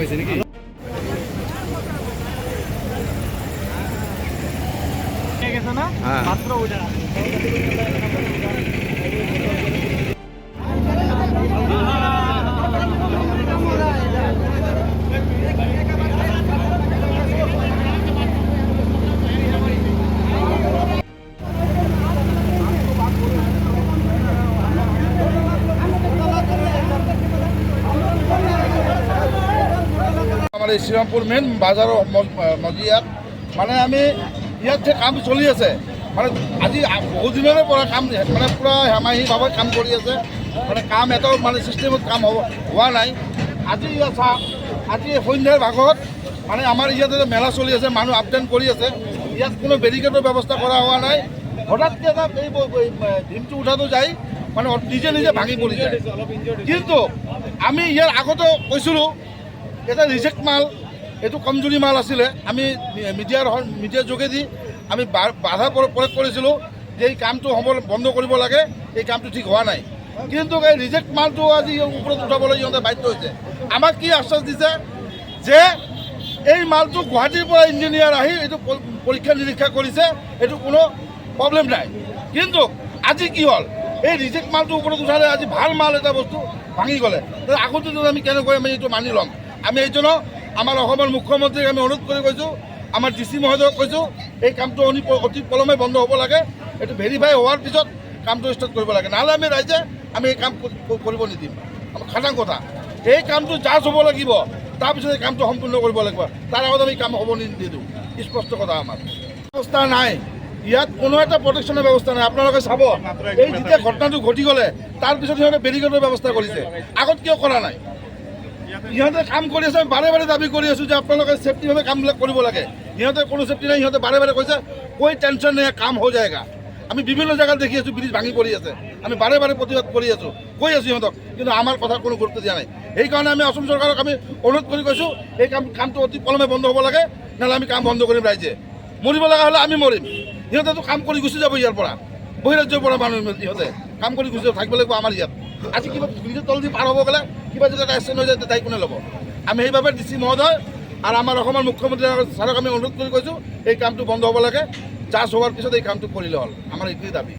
হৈছে নেকি? আমার এই শ্রীরামপুর মেন বাজারের মজিয়াত মানে আমি ইয়াত যে কাম চলি আছে মানে আজি বহু দিনৰে পৰা কাম মানে পুৰা হেমাহিভাৱে কাম কৰি আছে মানে কাম এটাও মানে চিষ্টেমত কাম হোৱা নাই। আজি ইয়াত চাহ আজি সন্ধ্যাৰ ভাগত মানে আমাৰ ইয়াতে মেলা চলি আছে, মানুহ আপ ডাউন কৰি আছে, ইয়াত কোনো বেৰিকেডৰ ব্যৱস্থা কৰা হোৱা নাই। হঠাৎকে এটা এই ভীমটো উঠাটো যায় মানে নিজে নিজে ভাঙি পৰি যায়। কিন্তু আমি ইয়াৰ আগতে কৈছিলোঁ এটা ৰিজেক্ট মাল, এইটো কমজুৰি মাল আছিলে। আমি মিডিয়াৰ যোগেদি আমি বাধা প্ৰয়োগ কৰিছিলোঁ যে এই কামটো বন্ধ কৰিব লাগে, এই কামটো ঠিক হোৱা নাই। কিন্তু এই ৰিজেক্ট মালটো আজি ওপৰত উঠাবলৈ সিহঁতে বাধ্য হৈছে। আমাক কি আশ্বাস দিছে যে এই মালটো গুৱাহাটীৰ পৰা ইঞ্জিনিয়াৰ আহি এইটো পৰীক্ষা নিৰীক্ষা কৰিছে, এইটো কোনো প্ৰব্লেম নাই। কিন্তু আজি কি হ'ল, এই ৰিজেক্ট মালটো ওপৰত উঠালে আজি ভাল মাল এটা বস্তু ভাঙি গ'লে আগতে আমি কেনেকৈ আমি এইটো মানি ল'ম। আমি এই জন্য আমাৰ অসমৰ মুখ্যমন্ত্ৰীক আমি অনুৰোধ কৰি কৈছোঁ, আমাৰ DC মহোদয়ক কৈছোঁ এই কামটো অতি পলমে বন্ধ হ'ব লাগে, এইটো ভেৰিফাই হোৱাৰ পিছত কামটো ষ্টাৰ্ট কৰিব লাগে। নহ'লে আমি ৰাইজে আমি এই কাম কৰিব নিদিম। আমাৰ খাটাং কথা, এই কামটো জাজ হ'ব লাগিব, তাৰপিছত এই কামটো সম্পূৰ্ণ কৰিব লাগিব। তাৰ আগত আমি কাম হ'ব নিদিওঁ, স্পষ্ট কথা। আমাৰ ব্যৱস্থা নাই ইয়াত, কোনো এটা প্ৰটেকশ্যনৰ ব্যৱস্থা নাই। আপোনালোকে চাব, এই যেতিয়া ঘটনাটো ঘটি গ'লে তাৰপিছত সিহঁতে বেৰিকেডৰ ব্যৱস্থা কৰিছে, আগত কিয় কৰা নাই? ইহঁতে কাম কৰি আছে, বাৰে বাৰে দাবী কৰি আছোঁ যে আপোনালোকে ছেফটিভাৱে কামবিলাক কৰিব লাগে। সিহঁতে কোনো ছেফটি নাই, সিহঁতে বাৰে বাৰে কৈছে কৈ টেনশ্যন নাই, কাম হৈ যায়গা। আমি বিভিন্ন জেগাত দেখি আছোঁ ব্ৰিজ ভাঙি পৰি আছে, আমি বাৰে বাৰে প্ৰতিবাদ কৰি আছোঁ, কৈ আছোঁ সিহঁতক, কিন্তু আমাৰ কথা কোনো গুৰুত্ব দিয়া নাই। সেইকাৰণে আমি অসম চৰকাৰক আমি অনুৰোধ কৰি কৈছোঁ এই কামটো অতি পলমে বন্ধ হ'ব লাগে, নহ'লে আমি কাম বন্ধ কৰিম। ৰাইজে মৰিব লগা হ'লে আমি মৰিম, সিহঁতেতো কাম কৰি গুচি যাব ইয়াৰ পৰা, বহিৰাজ্যৰ পৰা মানুহ সিহঁতে কাম কৰি গুচি যাব, থাকিব লাগিব আমাৰ ইয়াত। আজি কিবা ব্ৰিজৰ তলদি পাৰ হ'ব গ'লে কিবা যদি এটা এক্সিডেণ্ট হৈ যায় দায়ী কোনে ল'ব? আমি সেইবাবে DC মহোদয় আৰু আমাৰ অসমৰ মুখ্যমন্ত্ৰী ছাৰক আমি অনুৰোধ কৰি কৈছোঁ এই কামটো বন্ধ হ'ব লাগে, জাজ হোৱাৰ পিছত এই কামটো কৰিলে হ'ল। আমাৰ এইটোৱেই দাবী।